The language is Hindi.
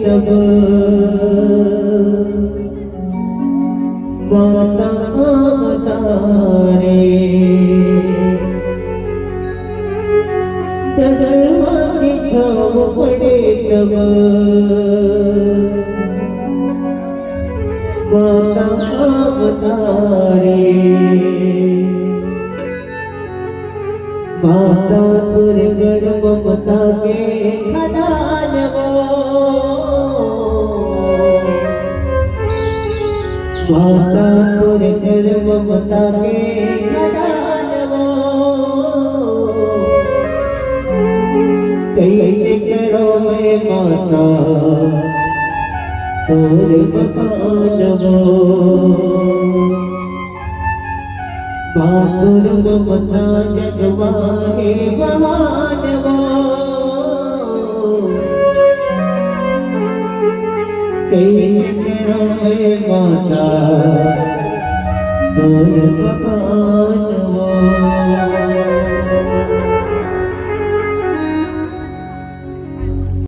तब माता अवतारे दसवां की छाव पड़े तब माता अवतारे माता दुर्गर ममता के खदान वो माता दुर्गर ममता के खदान वो कैसे करो मैं माता तोर मकान वो मातुर ममता जगवाहे महान वो कैसे करो मैं माता तोर मकान